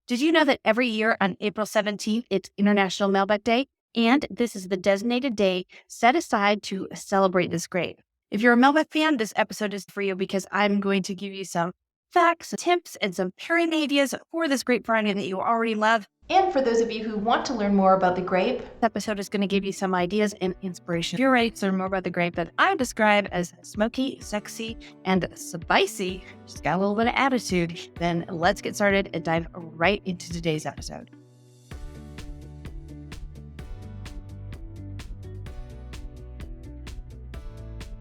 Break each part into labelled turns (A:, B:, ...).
A: Did you know that every year on April 17th, it's International Malbec Day? And this is the designated day set aside to celebrate this grape. If you're a Malbec fan, this episode is for you because I'm going to give you some facts, tips, and some pairing ideas for this grape variety that you already love.
B: And for those of you who want to learn more about the grape,
A: This episode is going to give you some ideas and inspiration. If you're ready to learn more about the grape that I describe as smoky, sexy, and spicy, just got a little bit of attitude, then let's get started and dive right into today's episode.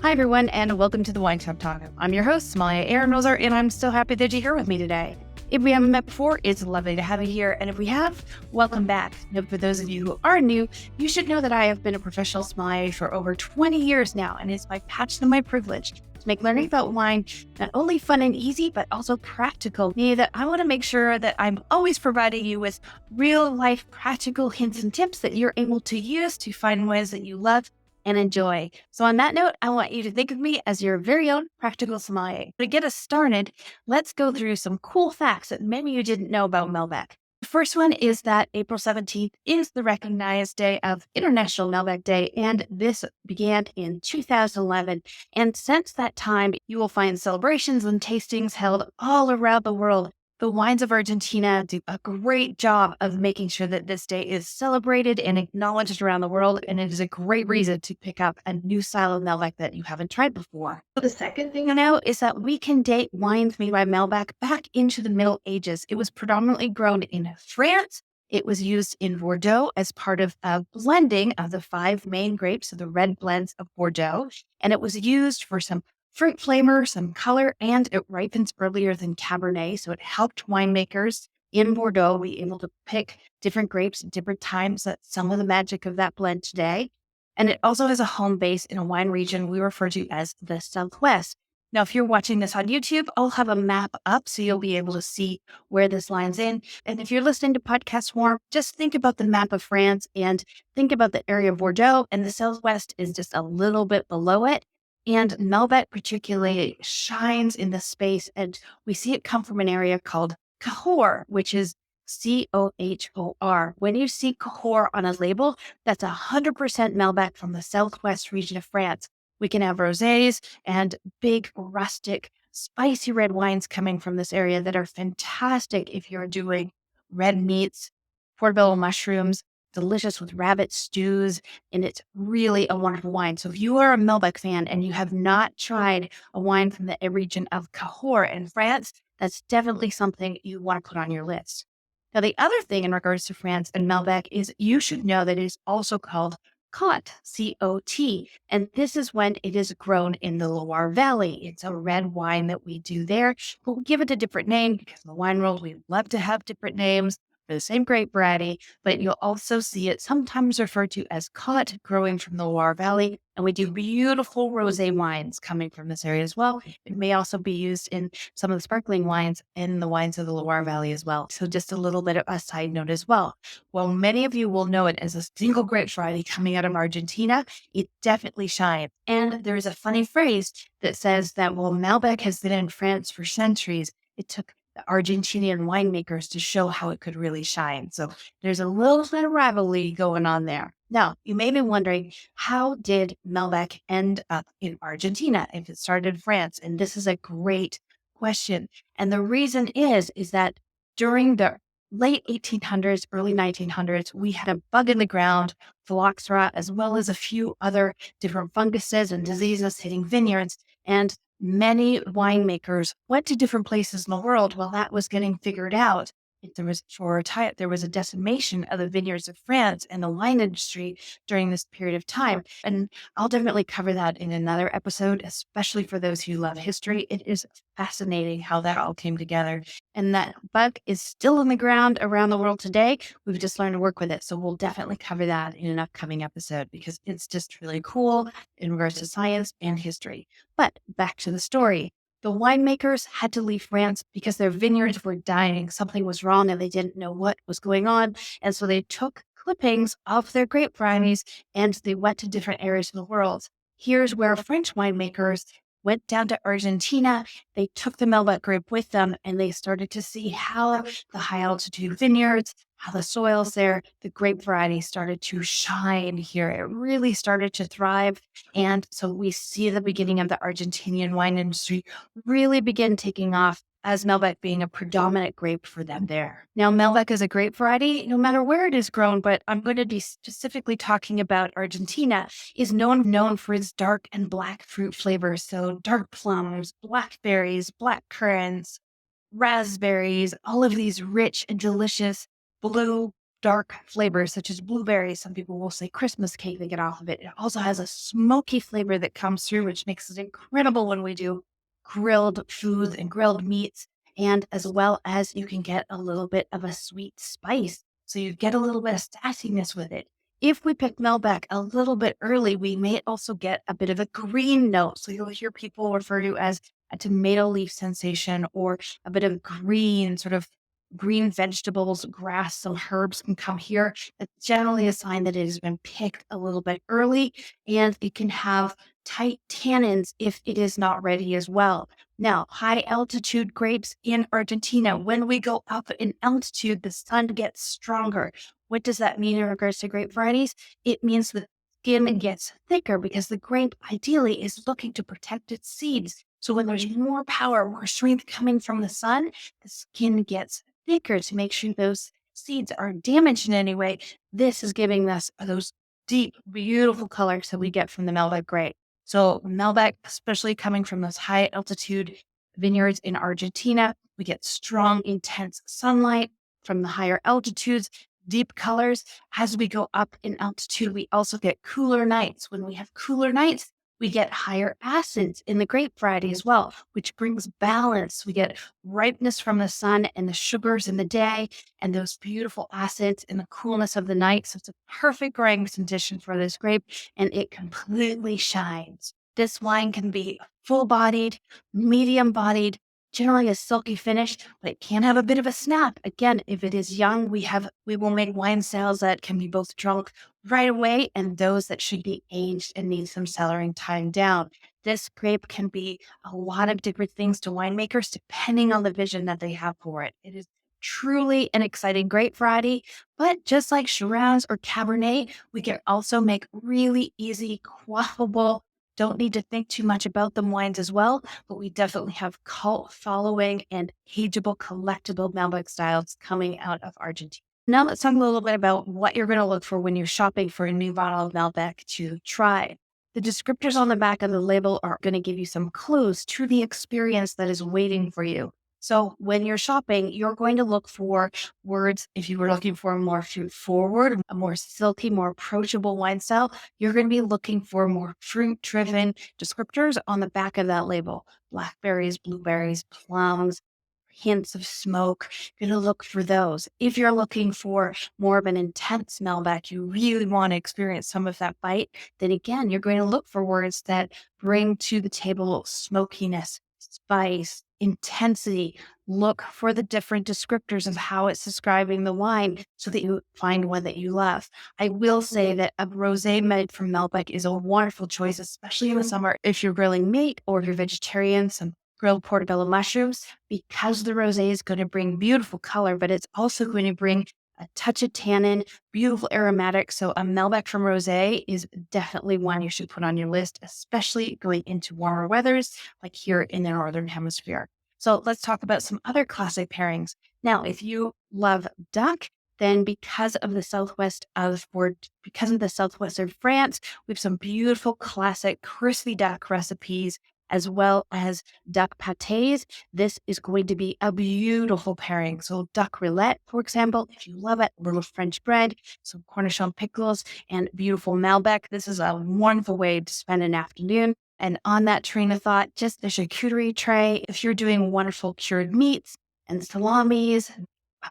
A: Hi, everyone, and welcome to the Wine Shop Talk. I'm your host, Sommelier Erin, and I'm so happy that you're here with me today. If we haven't met before, it's lovely to have you here. And if we have, welcome back. Now, for those of you who are new, you should know that I have been a professional sommelier for over 20 years now, and it's my passion and my privilege to make learning about wine not only fun and easy, but also practical. Meaning that I want to make sure that I'm always providing you with real life practical hints and tips that you're able to use to find wines that you love and enjoy. So on that note, I want you to think of me as your very own practical sommelier. To get us started, let's go through some cool facts that maybe you didn't know about Malbec. The first one is that April 17th is the recognized day of International Malbec Day, and this began in 2011. And since that time, you will find celebrations and tastings held all around the world. The wines of Argentina do a great job of making sure that this day is celebrated and acknowledged around the world, and it is a great reason to pick up a new style of Malbec that you haven't tried before. The second thing I know is that we can date wines made by Malbec back into the Middle Ages. It was predominantly grown in France. It was used in Bordeaux as part of a blending of the 5 main grapes of the red blends of Bordeaux, and it was used for some fruit flavor, some color, and it ripens earlier than Cabernet. So it helped winemakers in Bordeaux be able to pick different grapes at different times. That's some of the magic of that blend today. And it also has a home base in a wine region we refer to as the Southwest. Now, if you're watching this on YouTube, I'll have a map up so you'll be able to see where this lines in. And if you're listening to podcast form, just think about the map of France and think about the area of Bordeaux, and the Southwest is just a little bit below it. And Malbec particularly shines in this space, and we see it come from an area called Cahors, which is Cohor. When you see Cahors on a label, that's 100% Malbec from the southwest region of France. We can have rosés and big, rustic, spicy red wines coming from this area that are fantastic if you're doing red meats, portobello mushrooms, delicious with rabbit stews, and it's really a wonderful wine. So if you are a Malbec fan and you have not tried a wine from the region of Cahors in France, that's definitely something you want to put on your list. Now, the other thing in regards to France and Malbec is you should know that it is also called Cot, C-O-T, and this is when it is grown in the Loire Valley. It's a red wine that we do there. We'll give it a different name because in the wine world, we love to have different names for the same grape variety, but you'll also see it sometimes referred to as Cot, growing from the Loire Valley. And we do beautiful rosé wines coming from this area as well. It may also be used in some of the sparkling wines in the wines of the Loire Valley as well. So just a little bit of a side note as well. While many of you will know it as a single grape variety coming out of Argentina, it definitely shines. And there's a funny phrase that says that while Malbec has been in France for centuries, it took the Argentinian winemakers to show how it could really shine. So there's a little bit of rivalry going on there. Now, you may be wondering, how did Malbec end up in Argentina if it started in France? And this is a great question. And the reason is that during the late 1800s, early 1900s, we had a bug in the ground, phylloxera, as well as a few other different funguses and diseases hitting vineyards. And many winemakers went to different places in the world while that was getting figured out. There was a decimation of the vineyards of France and the wine industry during this period of time. And I'll definitely cover that in another episode, especially for those who love history. It is fascinating how that all came together. And that bug is still in the ground around the world today. We've just learned to work with it. So we'll definitely cover that in an upcoming episode because it's just really cool in regards to science and history. But back to the story. The winemakers had to leave France because their vineyards were dying. Something was wrong and they didn't know what was going on. And so they took clippings of their grape varieties and they went to different areas of the world. Here's where French winemakers went down to Argentina. They took the Malbec grape with them, and they started to see how the high altitude vineyards, how the soils there, the grape variety started to shine here. It really started to thrive. And so we see the beginning of the Argentinian wine industry really begin taking off as Malbec being a predominant grape for them there. Now, Malbec is a grape variety, no matter where it is grown, but I'm going to be specifically talking about Argentina, is known for its dark and black fruit flavors. So dark plums, blackberries, black currants, raspberries, all of these rich and delicious blue, dark flavors, such as blueberries. Some people will say Christmas cake they get off of it. It also has a smoky flavor that comes through, which makes it incredible when we do grilled foods and grilled meats. And as well as you can get a little bit of a sweet spice. So you get a little bit of sassiness with it. If we pick Malbec a little bit early, we may also get a bit of a green note. So you'll hear people refer to as a tomato leaf sensation or a bit of green, sort of green vegetables, grass, some herbs can come here. That's generally a sign that it has been picked a little bit early, and it can have tight tannins if it is not ready as well. Now, high altitude grapes in Argentina, when we go up in altitude, the sun gets stronger. What does that mean in regards to grape varieties? It means the skin gets thicker because the grape ideally is looking to protect its seeds. So when there's more power, more strength coming from the sun, the skin gets thicker to make sure those seeds aren't damaged in any way. This is giving us those deep, beautiful colors that we get from the Malbec grape. So Malbec, especially coming from those high altitude vineyards in Argentina, we get strong, intense sunlight from the higher altitudes, deep colors. As we go up in altitude, we also get cooler nights. When we have cooler nights, we get higher acids in the grape variety as well, which brings balance. We get ripeness from the sun and the sugars in the day and those beautiful acids in the coolness of the night. So it's a perfect growing condition for this grape, and it completely shines. This wine can be full-bodied, medium-bodied, generally a silky finish, but it can have a bit of a snap. Again, if it is young, we will make wine styles that can be both drunk right away and those that should be aged and need some cellaring time down. This grape can be a lot of different things to winemakers depending on the vision that they have for it. It is truly an exciting grape variety, but just like Shiraz or Cabernet, we can also make really easy, quaffable, don't need to think too much about them wines as well, but we definitely have cult following and ageable, collectible Malbec styles coming out of Argentina. Now let's talk a little bit about what you're going to look for when you're shopping for a new bottle of Malbec to try. The descriptors on the back of the label are going to give you some clues to the experience that is waiting for you. So when you're shopping, you're going to look for words. If you were looking for a more fruit forward, a more silky, more approachable wine style, you're going to be looking for more fruit driven descriptors on the back of that label. Blackberries, blueberries, plums, hints of smoke. You're going to look for those. If you're looking for more of an intense Malbec, you really want to experience some of that bite, then again, you're going to look for words that bring to the table smokiness, spice, intensity. Look for the different descriptors of how it's describing the wine so that you find one that you love. I will say that a rosé made from Malbec is a wonderful choice, especially in the summer if you're grilling meat or if you're vegetarian, some grilled portobello mushrooms, because the rosé is going to bring beautiful color, but it's also going to bring a touch of tannin, beautiful aromatic. So a Malbec from rosé is definitely one you should put on your list, especially going into warmer weathers like here in the Northern Hemisphere. So let's talk about some other classic pairings. Now, if you love duck, then because of the southwest of France, we have some beautiful classic crispy duck recipes as well as duck pâtés. This is going to be a beautiful pairing. So duck roulette, for example, if you love it, a little French bread, some Cornichon pickles, and beautiful Malbec. This is a wonderful way to spend an afternoon. And on that train of thought, just the charcuterie tray, if you're doing wonderful cured meats and salamis,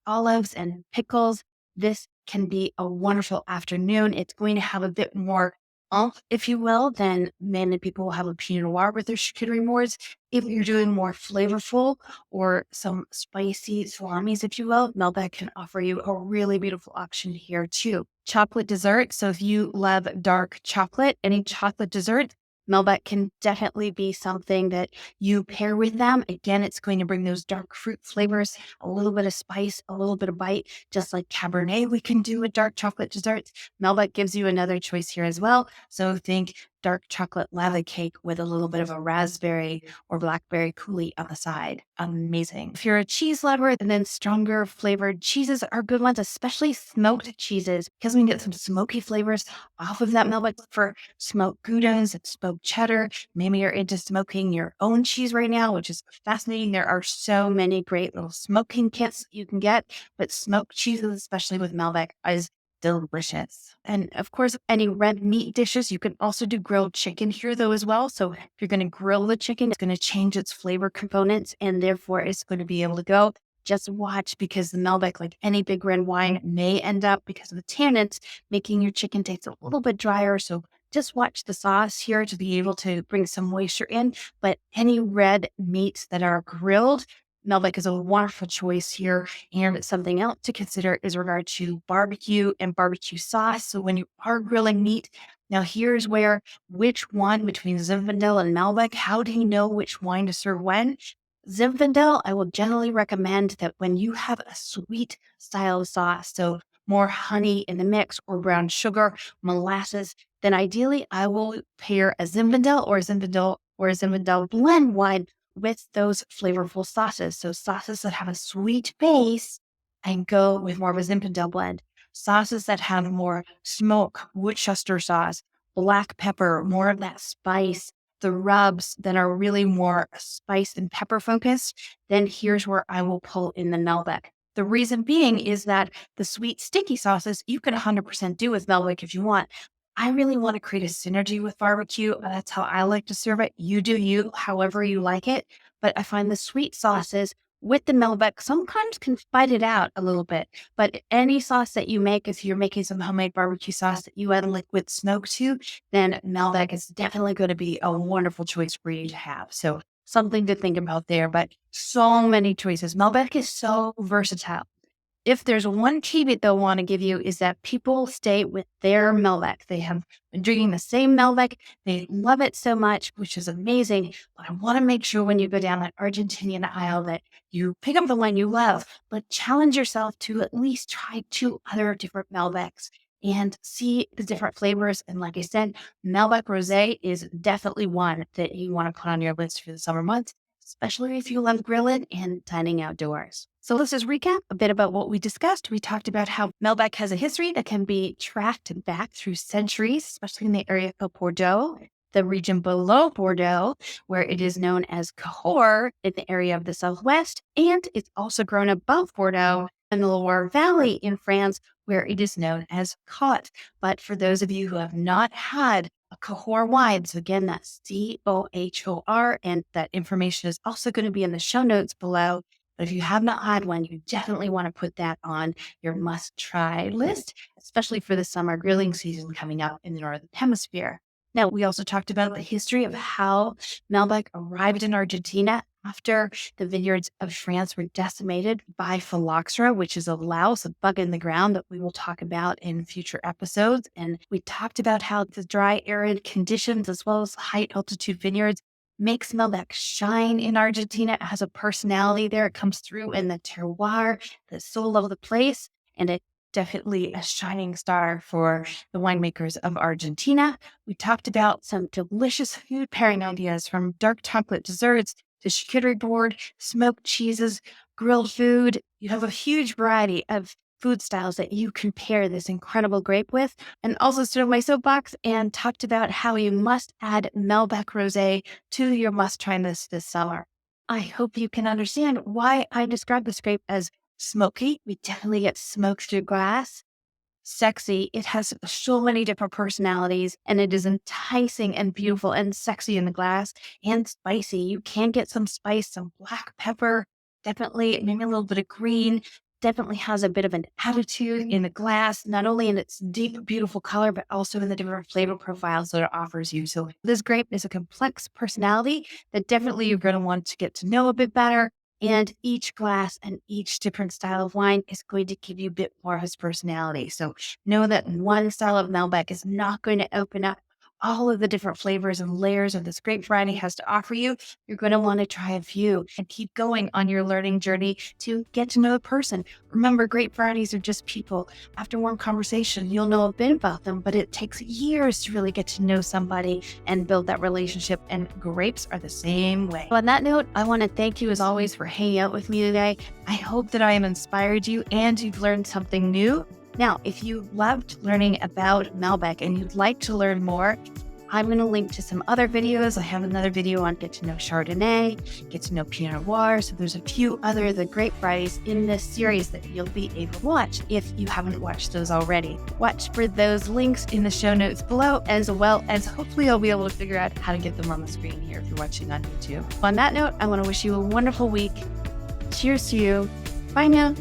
A: olives and pickles, this can be a wonderful afternoon. It's going to have a bit more oomph, if you will, than many people will have a Pinot Noir with their charcuterie boards. If you're doing more flavorful or some spicy salamis, if you will, Malbec can offer you a really beautiful option here too. Chocolate dessert. So if you love dark chocolate, any chocolate dessert, Malbec can definitely be something that you pair with them. Again, it's going to bring those dark fruit flavors, a little bit of spice, a little bit of bite, just like Cabernet we can do with dark chocolate desserts. Malbec gives you another choice here as well. So think dark chocolate lava cake with a little bit of a raspberry or blackberry coulis on the side. Amazing. If you're a cheese lover, and then stronger flavored cheeses are good ones, especially smoked cheeses, because we can get some smoky flavors off of that Malbec for smoked goudas, smoked cheddar. Maybe you're into smoking your own cheese right now, which is fascinating. There are so many great little smoking kits you can get, but smoked cheeses, especially with Malbec, is delicious. And of course, any red meat dishes, you can also do grilled chicken here though as well. So if you're going to grill the chicken, it's going to change its flavor components and therefore it's going to be able to go. Just watch, because the Malbec, like any big red wine, may end up, because of the tannins, making your chicken taste a little bit drier. So just watch the sauce here to be able to bring some moisture in. But any red meats that are grilled, Malbec is a wonderful choice here. And something else to consider is regard to barbecue and barbecue sauce. So when you are grilling meat, now here's where, which one between Zinfandel and Malbec, how do you know which wine to serve when? Zinfandel, I will generally recommend that when you have a sweet style of sauce, so more honey in the mix or brown sugar, molasses, then ideally I will pair a Zinfandel or a Zinfandel blend wine with those flavorful sauces. So sauces that have a sweet base, and go with more of a Zinfandel blend. Sauces that have more smoke, Worcester sauce, black pepper, more of that spice, the rubs that are really more spice and pepper focused, then here's where I will pull in the Malbec. The reason being is that the sweet, sticky sauces you can 100% do with Malbec if you want. I really want to create a synergy with barbecue. That's how I like to serve it. You do you, however you like it. But I find the sweet sauces with the Malbec sometimes can fight it out a little bit. But any sauce that you make, if you're making some homemade barbecue sauce that you add liquid smoke to, then Malbec is definitely going to be a wonderful choice for you to have. So something to think about there, but so many choices. Malbec is so versatile. If there's one tidbit they'll want to give you is that people stay with their Malbec. They have been drinking the same Malbec. They love it so much, which is amazing. But I want to make sure when you go down that Argentinian aisle that you pick up the one you love, but challenge yourself to at least try 2 other different Malbecs and see the different flavors. And like I said, Malbec Rose is definitely one that you want to put on your list for the summer months, especially if you love grilling and dining outdoors. So let's just recap a bit about what we discussed. We talked about how Malbec has a history that can be tracked back through centuries, especially in the area of Bordeaux, the region below Bordeaux, where it is known as Cahors in the area of the Southwest. And it's also grown above Bordeaux in the Loire Valley in France, where it is known as Cot. But for those of you who have not had a Cahors wine, so again, that's Cohor, and that information is also going to be in the show notes below. But if you have not had one, you definitely want to put that on your must-try list, especially for the summer grilling season coming up in the Northern Hemisphere. Now, we also talked about the history of how Malbec arrived in Argentina after the vineyards of France were decimated by phylloxera, which is a louse, a bug in the ground that we will talk about in future episodes. And we talked about how the dry, arid conditions, as well as high altitude vineyards, makes Malbec shine in Argentina. It has a personality there. It comes through in the terroir, the soul of the place, and it definitely a shining star for the winemakers of Argentina. We talked about some delicious food pairing ideas, from dark chocolate desserts to charcuterie board, smoked cheeses, grilled food. You have a huge variety of food styles that you can pair this incredible grape with. And also stood on my soapbox and talked about how you must add Malbec Rosé to your must-try list this summer. I hope you can understand why I describe this grape as smoky. We definitely get smoke through glass. Sexy. It has so many different personalities, and it is enticing and beautiful and sexy in the glass, and spicy. You can get some spice, some black pepper, definitely maybe a little bit of green. Definitely has a bit of an attitude in the glass, not only in its deep, beautiful color, but also in the different flavor profiles that it offers you. So this grape is a complex personality that definitely you're going to want to get to know a bit better. And each glass and each different style of wine is going to give you a bit more of his personality. So know that one style of Malbec is not going to open up all of the different flavors and layers of this grape variety has to offer you, you're going to want to try a few and keep going on your learning journey to get to know the person. Remember, grape varieties are just people. After one conversation, you'll know a bit about them, but it takes years to really get to know somebody and build that relationship, and grapes are the same way. On that note, I want to thank you as always for hanging out with me today. I hope that I have inspired you and you've learned something new. Now, if you loved learning about Malbec and you'd like to learn more, I'm going to link to some other videos. I have another video on get to know Chardonnay, get to know Pinot Noir. So there's a few other the grape varieties in this series that you'll be able to watch if you haven't watched those already. Watch for those links in the show notes below, as well as hopefully you'll be able to figure out how to get them on the screen here if you're watching on YouTube. On that note, I want to wish you a wonderful week. Cheers to you. Bye now.